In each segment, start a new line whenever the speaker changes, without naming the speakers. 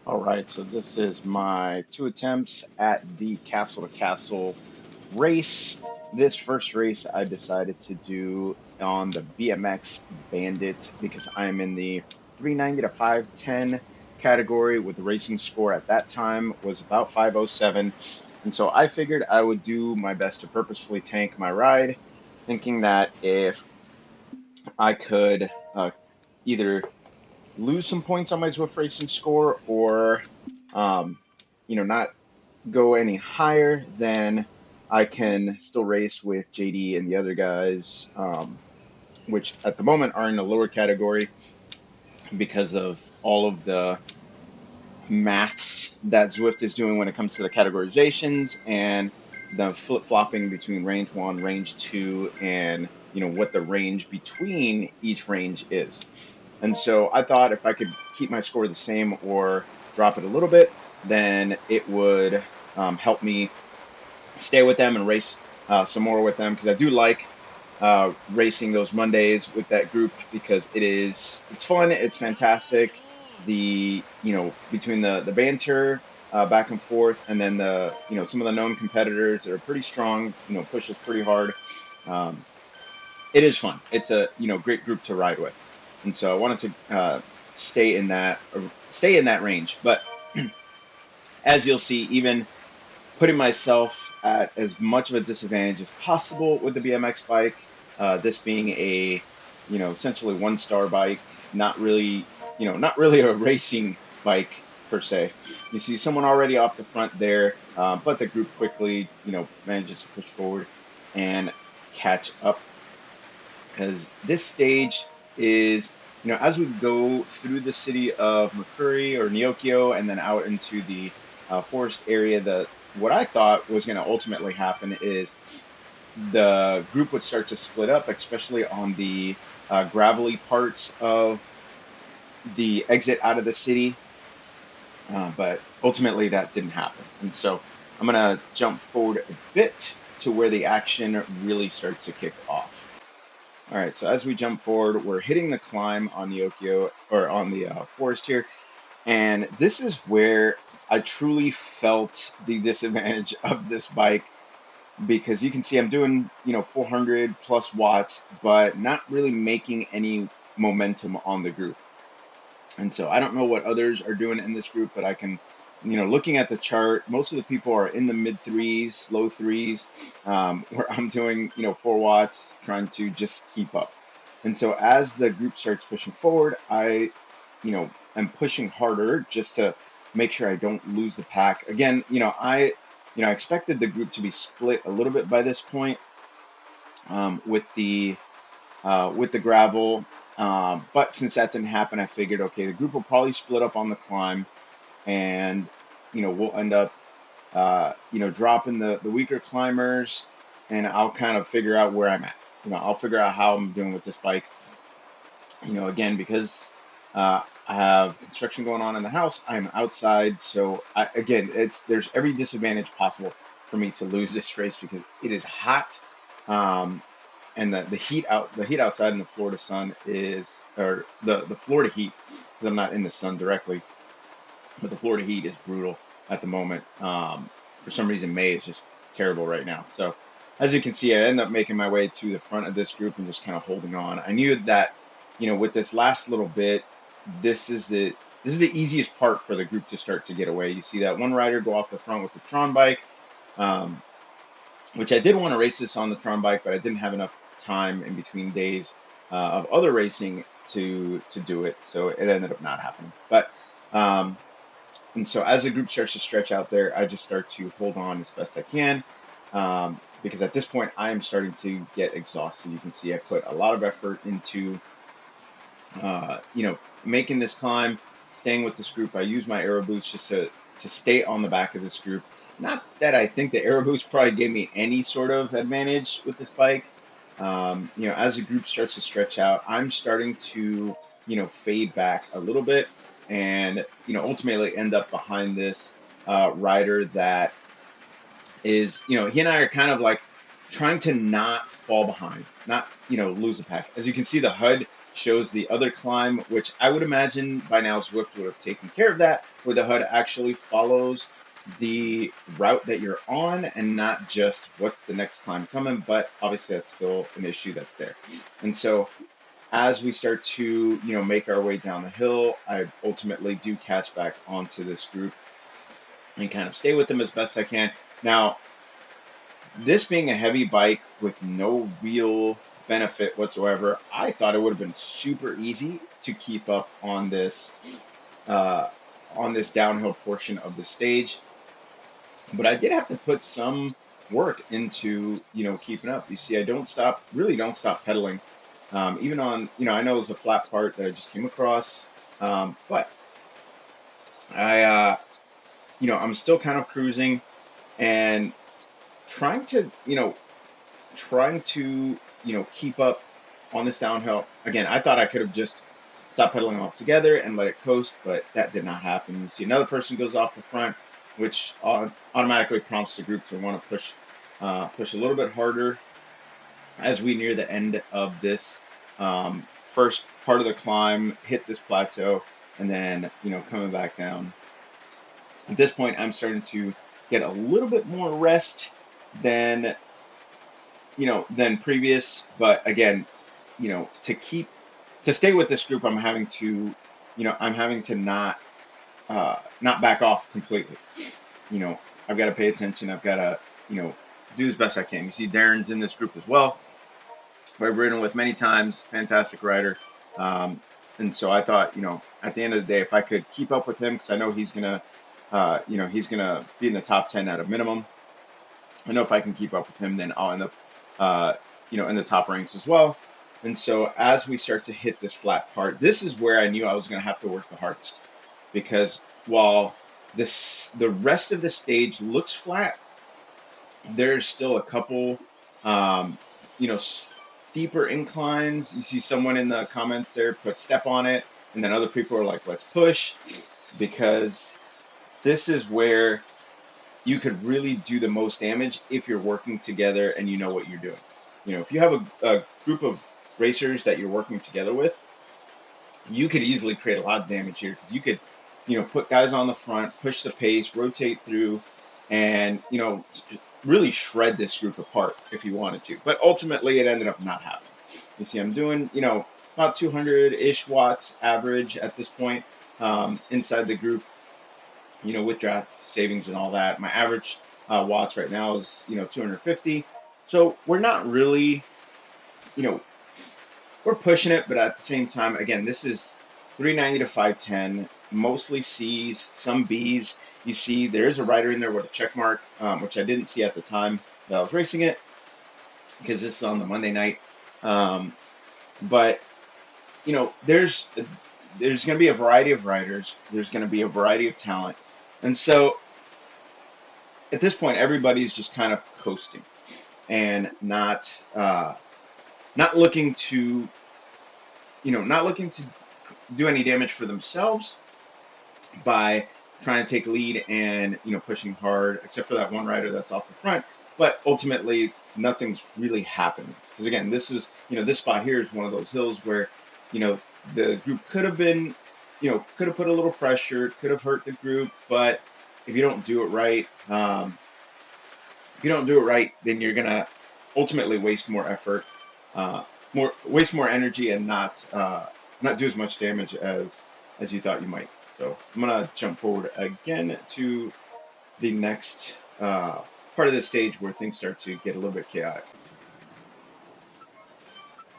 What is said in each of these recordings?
All right, so this is my two attempts at the castle to castle race. This first race I decided to do on the BMX Bandit because I'm in the 390 to 510 category with the racing score at that time was about 507. And so I figured I would do my best to purposefully tank my ride, thinking that if I could either lose some points on my Zwift racing score or um, not go any higher, then I can still race with JD and the other guys, which at the moment are in the lower category because of all of the maths that Zwift is doing when it comes to the categorizations and the flip-flopping between range one, range two, and what the range between each range is. And so I thought if I could keep my score the same or drop it a little bit, then it would help me stay with them and race some more with them because I do like racing those Mondays with that group because it's fun, it's fantastic. The between the banter back and forth, and then the some of the known competitors that are pretty strong, push us pretty hard. Um, it is fun. It's a great group to ride with, and so I wanted to stay in that range. But as you'll see, even putting myself at as much of a disadvantage as possible with the BMX bike. This being a, essentially one star bike, not really a racing bike per se. You see someone already off the front there, but the group quickly, manages to push forward and catch up because this stage is, as we go through the city of Makuri or Nyokyo and then out into the forest area, what I thought was going to ultimately happen is the group would start to split up, especially on the gravelly parts of the exit out of the city. But ultimately, that didn't happen. And so I'm going to jump forward a bit to where the action really starts to kick off. All right, so as we jump forward, we're hitting the climb on Yokio or on the forest here, and this is where I truly felt the disadvantage of this bike because you can see I'm doing 400 plus watts, but not really making any momentum on the group. And so I don't know what others are doing in this group, but I can, looking at the chart, most of the people are in the mid threes, low threes, where I'm doing, 4 watts, trying to just keep up. And so as the group starts pushing forward, I, am pushing harder just to make sure I don't lose the pack. Again, I expected the group to be split a little bit by this point with the gravel. But since that didn't happen, I figured, okay, the group will probably split up on the climb, and we'll end up, dropping the weaker climbers, and I'll kind of figure out where I'm at. I'll figure out how I'm doing with this bike. Again, because I have construction going on in the house, I'm outside, so there's every disadvantage possible for me to lose this race because it is hot. Um, and the heat outside in the Florida sun is or the Florida heat because I'm not in the sun directly, but the Florida heat is brutal at the moment. For some reason, May is just terrible right now. So as you can see, I end up making my way to the front of this group and just kind of holding on. I knew that with this last little bit, this is the this is the easiest part for the group to start to get away. You see that one rider go off the front with the Tron bike. Um, which I did want to race this on the Tron bike, but I didn't have enough time in between days of other racing to do it, so it ended up not happening. But and so as the group starts to stretch out there, I just start to hold on as best I can because at this point I am starting to get exhausted. You can see I put a lot of effort into making this climb, staying with this group. I use my aero boots just to stay on the back of this group. Not that I think the aero boots probably gave me any sort of advantage with this bike. As the group starts to stretch out, I'm starting to fade back a little bit, and ultimately end up behind this rider that is he and I are kind of like trying to not fall behind, not lose the pack. As you can see, the HUD shows the other climb, which I would imagine by now Zwift would have taken care of that, where the HUD actually follows the route that you're on and not just what's the next climb coming. But obviously, that's still an issue that's there. And so, as we start to, make our way down the hill, I ultimately do catch back onto this group and kind of stay with them as best I can. Now, this being a heavy bike with no real benefit whatsoever, I thought it would have been super easy to keep up uh, on this downhill portion of the stage. But I did have to put some work into, keeping up. You see, I really don't stop pedaling. Even on, I know it was a flat part that I just came across, but I, I'm still kind of cruising and trying to, keep up on this downhill. Again, I thought I could have just stopped pedaling altogether and let it coast, but that did not happen. You see another person goes off the front, which automatically prompts the group to want to push a little bit harder as we near the end of this first part of the climb, hit this plateau, and then, coming back down. At this point, I'm starting to get a little bit more rest than than previous. But again, to stay with this group, I'm having to not back off completely. You know, I've got to pay attention. I've got to, do as best I can. You see Darren's in this group as well, who I've ridden with many times, fantastic rider. Um, and so I thought, at the end of the day, if I could keep up with him, because I know he's gonna be in the top 10 at a minimum. I know if I can keep up with him, then I'll end up, uh, in the top ranks as well. And so as we start to hit this flat part, this is where I knew I was going to have to work the hardest, because while the rest of the stage looks flat, there's still a couple, um, steeper inclines. You see someone in the comments there put step on it, and then other people are like, let's push, because this is where you could really do the most damage if you're working together and you know what you're doing. If you have a group of racers that you're working together with, you could easily create a lot of damage here, because you could, put guys on the front, push the pace, rotate through, and, really shred this group apart if you wanted to. But ultimately, it ended up not happening. You see, I'm doing, about 200-ish watts average at this point inside the group, with draft savings and all that. My average watts right now is, 250. So we're not really, you know, we're pushing it, but at the same time, again, this is 390 to 510, mostly C's, some B's. You see, there is a rider in there with a check mark, which I didn't see at the time that I was racing it, because this is on the Monday night. But there's going to be a variety of riders. There's going to be a variety of talent, and so at this point, everybody's just kind of coasting and not looking to not looking to do any damage for themselves by trying to take lead and pushing hard, except for that one rider that's off the front. But ultimately, nothing's really happening, because again, this spot here is one of those hills where you know the group could have been could have put a little pressure, could have hurt the group, but if you don't do it right, then you're gonna ultimately waste more effort, more energy, and not do as much damage as you thought you might. So I'm gonna jump forward again to the next part of the stage where things start to get a little bit chaotic.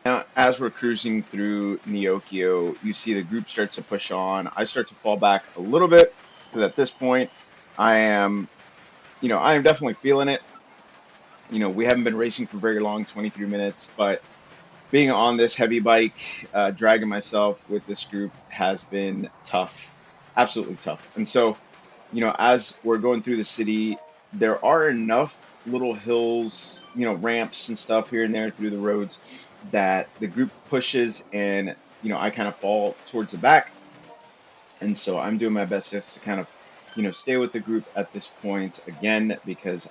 Now, as we're cruising through Neokio, you see the group starts to push on. I start to fall back a little bit, because at this point, I am, I am definitely feeling it. We haven't been racing for very long, 23 minutes, but being on this heavy bike, dragging myself with this group has been tough, absolutely tough. And so, as we're going through the city, there are enough little hills, ramps and stuff here and there through the roads that the group pushes, and, I kind of fall towards the back. And so I'm doing my best just to kind of, stay with the group at this point again, because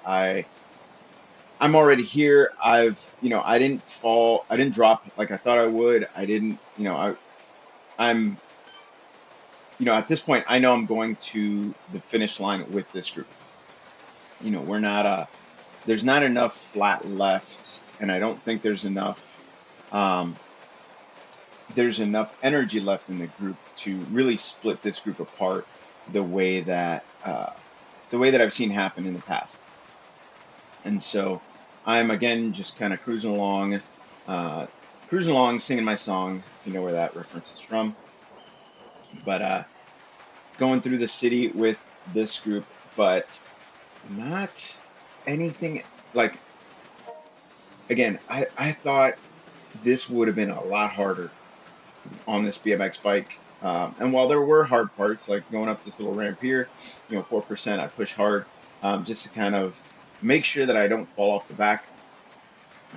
I'm already here. I didn't fall, I didn't drop like I thought I would. I didn't, I'm, at this point, I know I'm going to the finish line with this group. We're not, there's not enough flat left, and I don't think um, there's enough energy left in the group to really split this group apart the way that, I've seen happen in the past. And so I'm again just kind of uh, cruising along, singing my song, if you know where that reference is from. But going through the city with this group, but not anything like, again, I thought this would have been a lot harder on this BMX bike. And while there were hard parts, like going up this little ramp here, 4%, I push hard, just to kind of make sure that I don't fall off the back,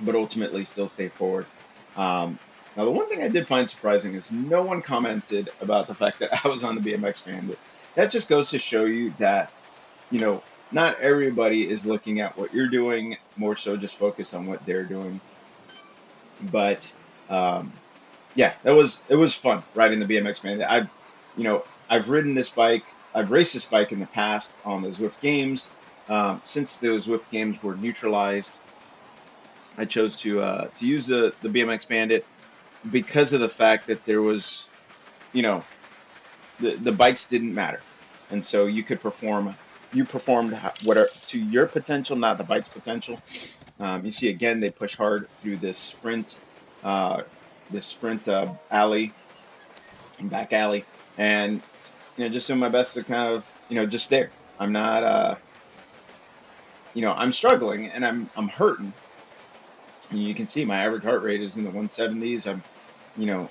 but ultimately still stay forward. Now, the one thing I did find surprising is no one commented about the fact that I was on the BMX Bandit. That just goes to show you that, you know, not everybody is looking at what you're doing, more so just focused on what they're doing. But um, yeah, it was fun riding the BMX Bandit. I've ridden this bike, I've raced this bike in the past on the Zwift games. Since those Zwift games were neutralized, I chose to use the BMX Bandit because of the fact that there was, you know, the bikes didn't matter, and so you performed what are to your potential, not the bike's potential. You see, again, they push hard through uh, this sprint alley and back alley, and just doing my best to kind of, just there. I'm not, I'm struggling and I'm hurting. And you can see my average heart rate is in the 170s. You know,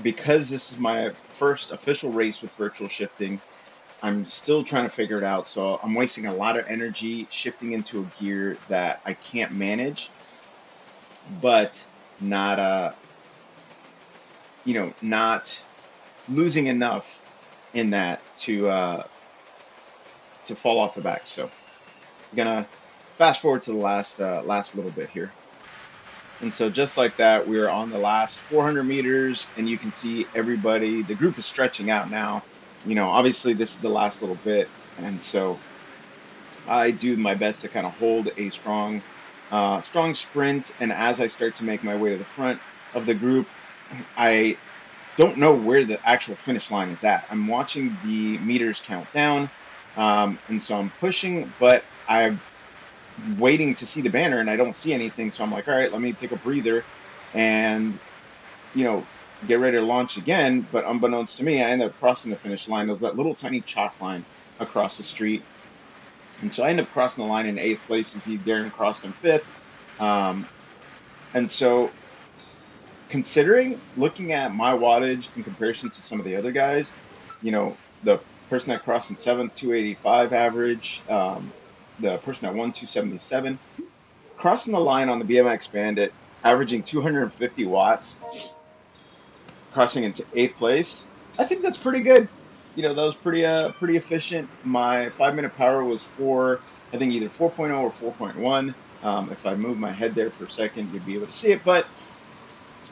because this is my first official race with virtual shifting, I'm still trying to figure it out. So I'm wasting a lot of energy shifting into a gear that I can't manage, but not not losing enough in that to fall off the back. So I'm gonna fast forward to the last little bit here. And so just like that, we're on the last 400 meters, and you can see everybody, the group is stretching out now. Obviously this is the last little bit, and so I do my best to kind of hold a strong sprint. And as I start to make my way to the front of the group, I don't know where the actual finish line is at. I'm watching the meters count down, and so I'm pushing, but I'm waiting to see the banner and I don't see anything. So I'm like, all right, let me take a breather and, you know, get ready to launch again. But unbeknownst to me, I ended up crossing the finish line. There was that little tiny chalk line across the street. And so I ended up crossing the line in eighth place. You see Darren crossed in fifth. Um, and so looking at my wattage in comparison to some of the other guys, the person that crossed in seventh, 285 average, the person that won 277, crossing the line on the BMX Bandit, averaging 250 watts, crossing into eighth place. I think that's pretty good. That was pretty efficient. My 5 minute power was I think either 4.0 or 4.1. If I move my head there for a second, you'd be able to see it. But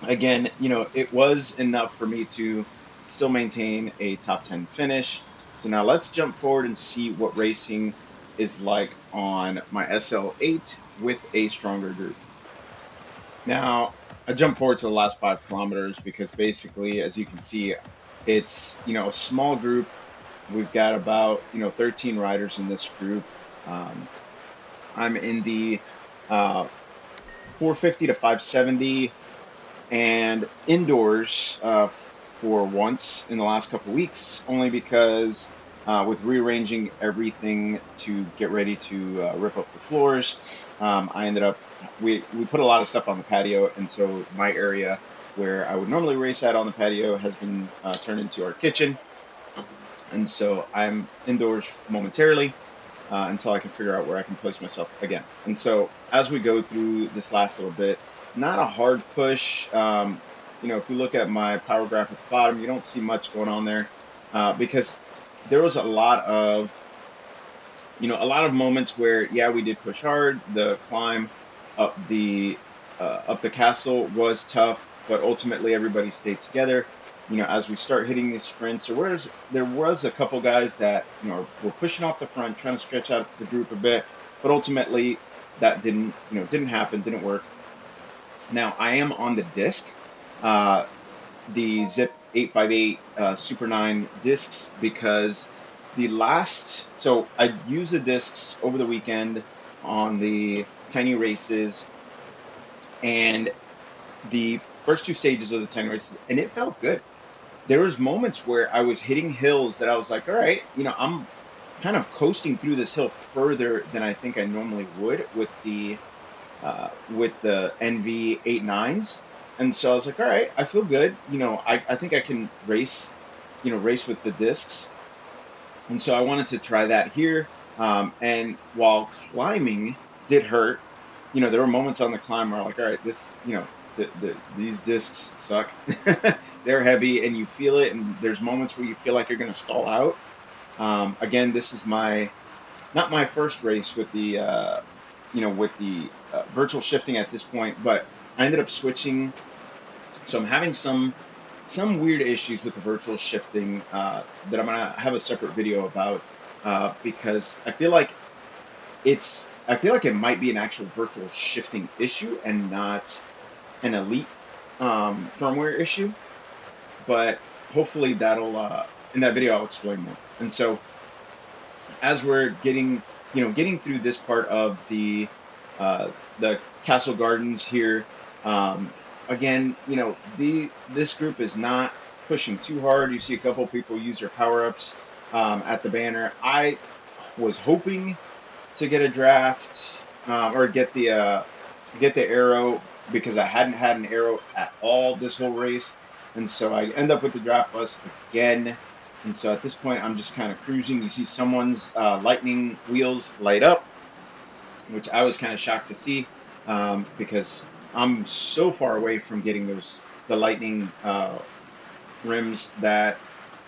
again, it was enough for me to still maintain a top 10 finish. So now let's jump forward and see what racing is like on my SL8 with a stronger group. Now, I jump forward to the last 5 kilometers because basically, as you can see, it's, a small group. We've got about, 13 riders in this group. Um, I'm in the uh, 450 to 570 and indoors for once in the last couple of weeks, only because with rearranging everything to get ready to rip up the floors, I ended up we put a lot of stuff on the patio, and so my area where I would normally race at on the patio has been turned into our kitchen, and so I'm indoors momentarily. Until I can figure out where I can place myself again. And so as we go through this last little bit, not a hard push. If you look at my power graph at the bottom, you don't see much going on there because there was a lot of A lot of moments where, yeah, we did push hard. The climb up the castle was tough, but ultimately everybody stayed together. As we start hitting these sprints, there was a couple guys that were pushing off the front, trying to stretch out the group a bit, but ultimately that didn't happen, didn't work. Now I am on the disc. Uh, the Zip 858 Super 9 discs because so I used the discs over the weekend on the tiny races and the first two stages of the tiny races, and it felt good. There was moments where I was hitting hills that I was like, all right, I'm kind of coasting through this hill further than I think I normally would with the NV 89s. And so I was like, all right, I feel good. I think I can race with the discs. And so I wanted to try that here. And while climbing did hurt, there were moments on the climb where I'm like, all right, these discs suck. They're heavy and you feel it. And there's moments where you feel like you're going to stall out. Again, this is not my first race with the virtual shifting at this point, but I ended up switching. So I'm having some weird issues with the virtual shifting that I'm gonna have a separate video about because I feel like it might be an actual virtual shifting issue and not an elite firmware issue. But hopefully that'll in that video I'll explain more. And so as we're getting through this part of the castle gardens here, again, this group is not pushing too hard. You see a couple people use their power-ups at the banner. I was hoping to get a draft or get the arrow because I hadn't had an arrow at all this whole race, and so I end up with the draft bus again. And so at this point, I'm just kind of cruising. You see someone's lightning wheels light up, which I was kind of shocked to see because I'm so far away from getting the lightning rims that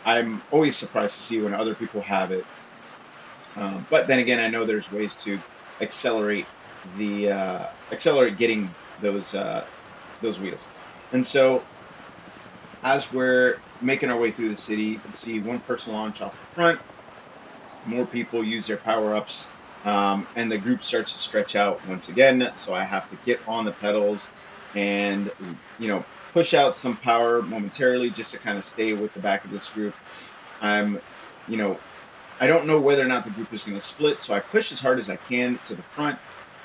I'm always surprised to see when other people have it. But then again, I know there's ways to accelerate accelerate getting those wheels. And so as we're making our way through the city, you can see one person launch off the front, more people use their power ups, and the group starts to stretch out once again. So I have to get on the pedals and push out some power momentarily just to kind of stay with the back of this group. I'm, you know, I don't know whether or not the group is going to split, so I push as hard as I can to the front.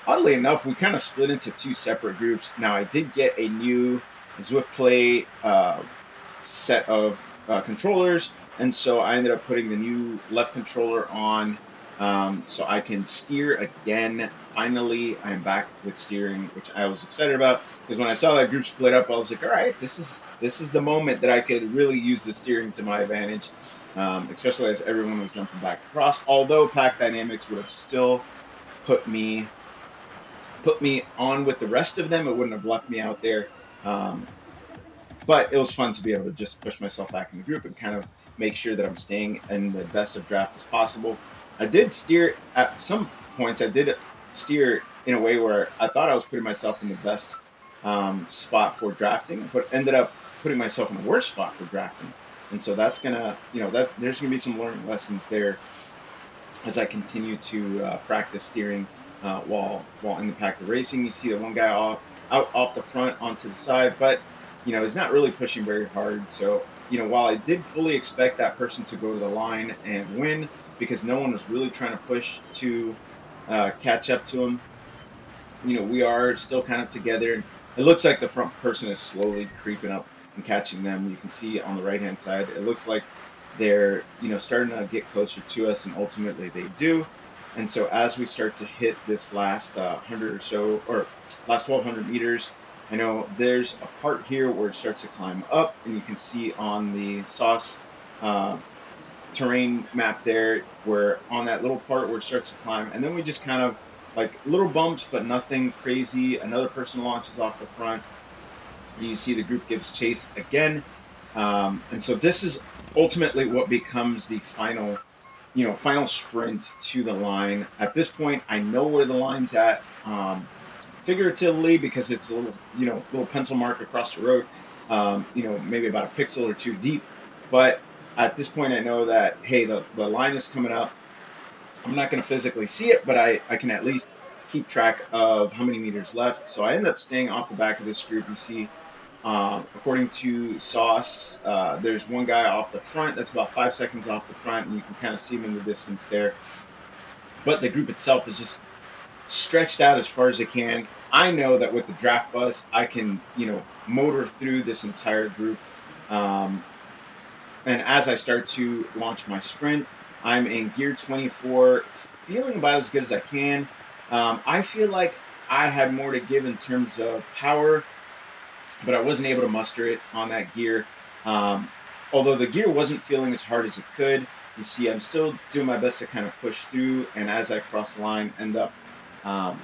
Oddly enough, we kind of split into two separate groups. Now I did get a new Zwift Play set of controllers, and so I ended up putting the new left controller on so I can steer again. Finally, I'm back with steering, which I was excited about because when I saw that group split up, I was like, all right, this is the moment that I could really use the steering to my advantage, especially as everyone was jumping back across. Although pack dynamics would have still put me on with the rest of them, it wouldn't have left me out there. Um, but it was fun to be able to just push myself back in the group and kind of make sure that I'm staying in the best of draft as possible. I did steer at some points. I did steer in a way where I thought I was putting myself in the best spot for drafting, but ended up putting myself in the worst spot for drafting. And so there's gonna be some learning lessons there as I continue to practice steering while in the pack of racing. You see the one guy out off the front onto the side, but he's not really pushing very hard. So while I did fully expect that person to go to the line and win because no one was really trying to push to catch up to him, we are still kind of together. And it looks like the front person is slowly creeping up and catching them. You can see on the right hand side, it looks like they're starting to get closer to us, and ultimately they do. And so as we start to hit this last 100 or so, or last 1,200 meters, I know there's a part here where it starts to climb up, and you can see on the sauce terrain map there, where on that little part where it starts to climb, and then we just kind of like little bumps, but nothing crazy. Another person launches off the front. You see the group gives chase again. And so this is ultimately what becomes the final final sprint to the line. At this point, I know where the line's at, figuratively, because it's a little pencil mark across the road, maybe about a pixel or two deep. But at this point, I know that, hey, the line is coming up. I'm not going to physically see it, but I can at least keep track of how many meters left. So I end up staying off the back of this group. You see, according to Sauce, there's one guy off the front that's about 5 seconds off the front, and you can kind of see him in the distance there. But the group itself is just stretched out as far as it can. I know that with the draft bus, I can, motor through this entire group. Um, and as I start to launch my sprint, I'm in gear 24, feeling about as good as I can. I feel like I had more to give in terms of power, but I wasn't able to muster it on that gear. Um, Although the gear wasn't feeling as hard as it could, you see, I'm still doing my best to kind of push through. And as I cross the line, um,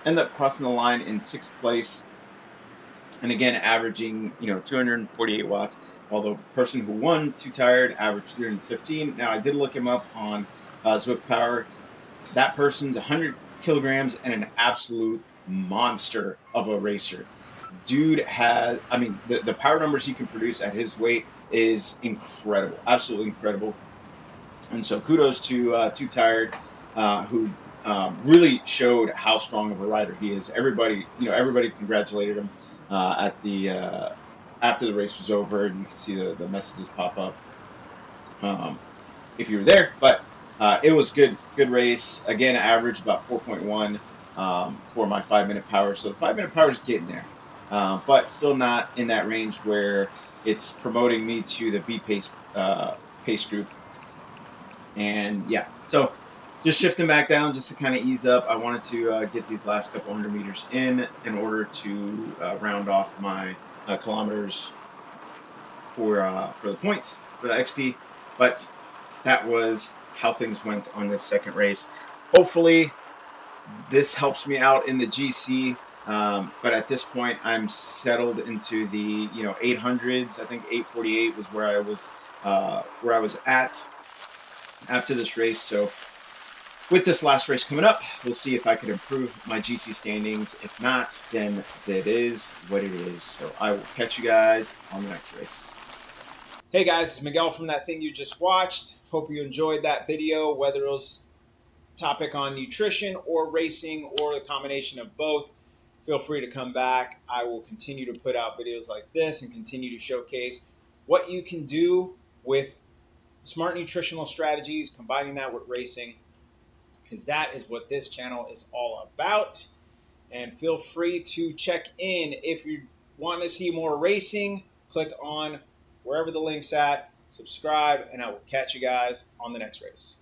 end up crossing the line in sixth place, and again averaging 248 watts. While the person who won, Too Tired, averaged 315. Now I did look him up on Zwift Power. That person's 100 kilograms and an absolute monster of a racer. Dude has, I mean, the power numbers he can produce at his weight is incredible, absolutely incredible. And so kudos to Too Tired, who really showed how strong of a rider he is. Everybody congratulated him at the after the race was over, and you can see the messages pop up um, if you were there. But it was good race. Again, average about 4.1 for my 5 minute power. So the 5 minute power is getting there, but still not in that range where it's promoting me to the B pace group. And yeah, so just shifting back down just to kind of ease up. I wanted to get these last couple hundred meters in order to round off my kilometers for the points for the XP. But that was how things went on this second race. Hopefully, this helps me out in the GC. But at this point, I'm settled into the 800s. I think 848 was where I was at after this race. So with this last race coming up, we'll see if I can improve my GC standings. If not, then that is what it is. So I will catch you guys on the next race.
Hey guys, it's Miguel from That Thing You Just Watched. Hope you enjoyed that video, whether it was topic on nutrition or racing or a combination of both. Feel free to come back. I will continue to put out videos like this and continue to showcase what you can do with smart nutritional strategies, combining that with racing, because that is what this channel is all about. And feel free to check in if you want to see more racing. Click on wherever the link's at, subscribe, and I will catch you guys on the next race.